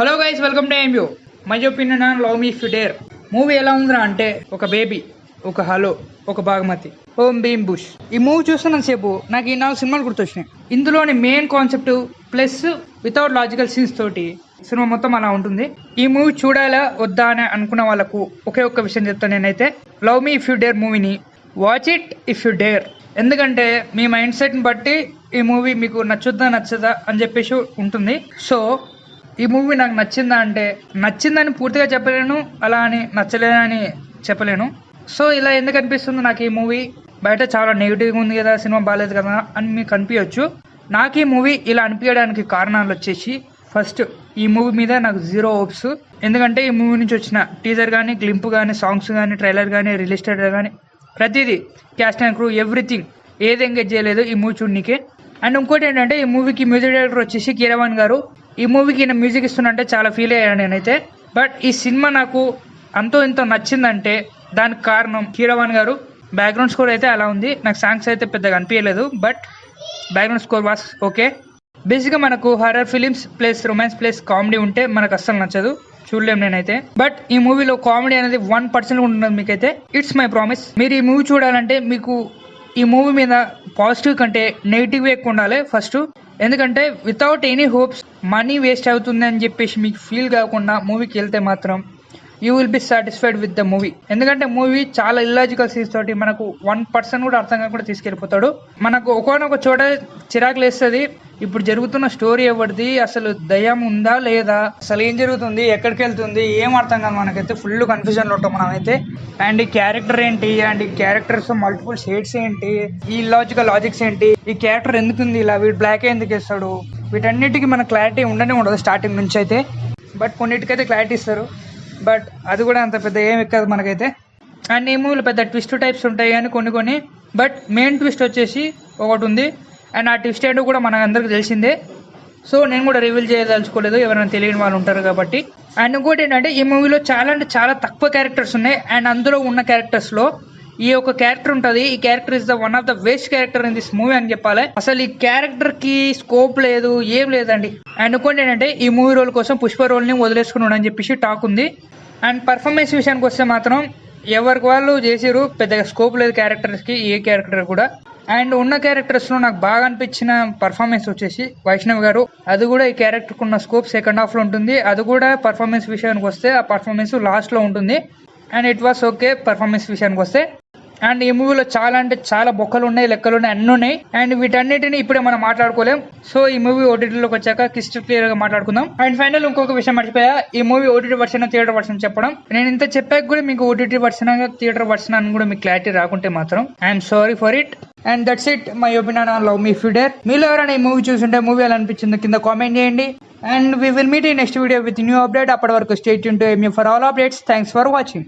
Hello guys, welcome to Mu. My opinion on love me if you dare movie ఎలా ఉందిరా అంటే, ఒక baby, ఒక హలో, ఒక బాగమతి, ఓం భీమ్ బుష్. ఈ మూవీ చూస్తున్నంతసేపు నాకు ఈ 4 సినిమాలు గుర్తొచ్చినాయి. ఇందులోని main concept plus without logical scenes తోటి సినిమా మొత్తం అలా ఉంటుంది. ఈ మూవీ చూడాలా వద్దా అని అనుకున్న వాళ్ళకు ఒకే ఒక్క విషయం చెప్తాను నేనైతే. Love me if you dare మూవీని watch it if you dare. ఎందుకంటే మీ మైండ్ సెట్ని బట్టి ఈ మూవీ మీకు నచ్చుద్దా నచ్చదా అని చెప్పేసి ఉంటుంది. సో ఈ మూవీ నాకు నచ్చిందా అంటే, నచ్చిందని పూర్తిగా చెప్పలేను, అలా అని నచ్చలేదని చెప్పలేను. సో ఇలా ఎందుకు అనిపిస్తుంది నాకు ఈ మూవీ, బయట చాలా నెగిటివ్గా ఉంది కదా, సినిమా బాగాలేదు కదా అని మీకు అనిపించవచ్చు. నాకు ఈ మూవీ ఇలా అనిపించడానికి కారణాలు వచ్చేసి, ఫస్ట్ ఈ మూవీ మీద నాకు 0 హోప్స్. ఎందుకంటే ఈ మూవీ నుంచి వచ్చిన టీజర్ కానీ, గ్లింప్ కానీ, సాంగ్స్ కానీ, ట్రైలర్ కానీ, రిలీజ్ ట్రైలర్ కానీ, ప్రతిదీ క్యాస్ట్ అండ్ క్రూ ఎవ్రీథింగ్ ఏది ఎంగేజ్ చేయలేదు ఈ మూవీ చూడనీకే. అండ్ ఇంకోటి ఏంటంటే, ఈ మూవీకి మ్యూజిక్ డైరెక్టర్ వచ్చేసి కీరవాణి గారు. ఈ మూవీకి నేను మ్యూజిక్ ఇస్తున్నంటే చాలా ఫీల్ అయ్యాను నేనైతే. బట్ ఈ సినిమా నాకు అంతో ఇంతో నచ్చిందంటే దానికి కారణం కీరవాణి గారు. బ్యాక్గ్రౌండ్ స్కోర్ అయితే అలా ఉంది, నాకు సాంగ్స్ అయితే పెద్దగా అనిపించలేదు, but background score was okay. బేసిక్గా మనకు horror films plus romance plus comedy ఉంటే మనకు అస్సలు నచ్చదు, చూడలేము నేనైతే. బట్ ఈ మూవీలో కామెడీ అనేది 1% ఉండదు మీకైతే. It's my promise. మీరు ఈ మూవీ చూడాలంటే మీకు ఈ మూవీ మీద పాజిటివ్ కంటే నెగిటివ్ ఎక్కువ ఉండాలి ఫస్ట్. ఎందుకంటే without any hopes money waste అవుతుంది అని చెప్పేసి మీకు ఫీల్ కాకుండా మూవీకి వెళ్తే మాత్రం you will be satisfied with the movie. ఎందుకంటే మూవీ చాలా ఇల్లాజికల్ సీన్స్ తోటి మనకు 1% కూడా అర్థం కాకుండా తీసుకెళ్ళిపోతాడు. మనకు ఒకనొక చోట చిరాకు లేస్తుంది, ఇప్పుడు జరుగుతున్న స్టోరీ ఎవరిది, అసలు దయ్యం ఉందా లేదా, అసలు ఏం జరుగుతుంది, ఎక్కడికి వెళ్తుంది, ఏం అర్థం కాదు మనకైతే. ఫుల్ కన్ఫ్యూజన్ ఉంటాం మనం అయితే. అండ్ ఈ క్యారెక్టర్ ఏంటి, అండ్ ఈ క్యారెక్టర్స్ మల్టిపుల్ షేడ్స్ ఏంటి, ఈ ఇల్లాజికల్ లాజిక్స్ ఏంటి, ఈ క్యారెక్టర్ ఎందుకుంది ఇలా, వీడు బ్లాక్ ఎందుకు వేస్తాడు, వీటన్నిటికీ మన క్లారిటీ ఉండదు స్టార్టింగ్ నుంచి అయితే. బట్ కొన్నిటికైతే క్లారిటీ ఇస్తారు, బట్ అది కూడా అంత పెద్ద ఏం ఎక్కదు మనకైతే. అండ్ ఈ మూవీలో పెద్ద ట్విస్ట్ టైప్స్ ఉంటాయి కానీ కొన్ని, బట్ మెయిన్ ట్విస్ట్ వచ్చేసి ఒకటి ఉంది. అండ్ ఆ ట్విస్ట్ ఏంటో కూడా మనకు అందరికి తెలిసిందే. సో నేను కూడా రివీల్ చేయదలుచుకోలేదు, ఎవరైనా తెలియని వాళ్ళు ఉంటారు కాబట్టి. అండ్ ఇంకోటి ఏంటంటే, ఈ మూవీలో చాలా అంటే చాలా తక్కువ క్యారెక్టర్స్ ఉన్నాయి. అండ్ అందులో ఉన్న క్యారెక్టర్స్లో ఈ ఒక క్యారెక్టర్ ఉంటుంది. ఈ character is the one of the best character in this movie అని చెప్పాలి. అసలు ఈ క్యారెక్టర్ కి స్కోప్ లేదు, ఏం లేదండి. అండ్ ఇంకోటి ఏంటంటే, ఈ మూవీ రోల్ కోసం పుష్ప రోల్ ని వదిలేసుకున్నాడు అని చెప్పేసి టాక్ ఉంది. అండ్ పర్ఫార్మెన్స్ విషయానికి వస్తే మాత్రం ఎవరికి వాళ్ళు చేసిరు, పెద్దగా స్కోప్ లేదు క్యారెక్టర్స్ కి, ఏ క్యారెక్టర్ కూడా. అండ్ ఉన్న క్యారెక్టర్స్ లో నాకు బాగా అనిపించిన పర్ఫార్మెన్స్ వచ్చేసి వైష్ణవ్ గారు. అది కూడా ఈ క్యారెక్టర్ కున్న స్కోప్ సెకండ్ హాఫ్ లో ఉంటుంది. అది కూడా పర్ఫార్మెన్స్ విషయానికి వస్తే ఆ పర్ఫార్మెన్స్ లాస్ట్ లో ఉంటుంది. And it was okay performance విషయానికి వస్తే. అండ్ ఈ మూవీలో చాలా అంటే చాలా బొక్కలు ఉన్నాయి, లెక్కలు ఉన్నాయి, అన్నీ ఉన్నాయి. అండ్ వీటన్నిటిని ఇప్పుడే మనం మాట్లాడుకోలేం. సో ఈ మూవీ ఓటీటీలోకి వచ్చాక క్రిస్టల్ క్లియర్ గా మాట్లాడుకుందాం. అండ్ ఫైనల్ ఇంకొక విషయం మర్చిపోయా, ఈ movie OTT version theatre version చెప్పడం. నేను ఇంత చెప్పాక కూడా మీకు ఓటీటీ వర్షన్ థియేటర్ వర్షన్ అని కూడా మీకు క్లారిటీ రాకుంటే మాత్రం I'm sorry for it. And that's it my opinion on love me if you dare. మీలో ఎవరైనా ఈ మూవీ చూస్తుంటే మూవీ ఎలా అనిపించిందో కింద కామెంట్ చేయండి. And we will meet in next video with new update. అప్పటి వరకు stay tune to Mu for all updates. Thanks for watching.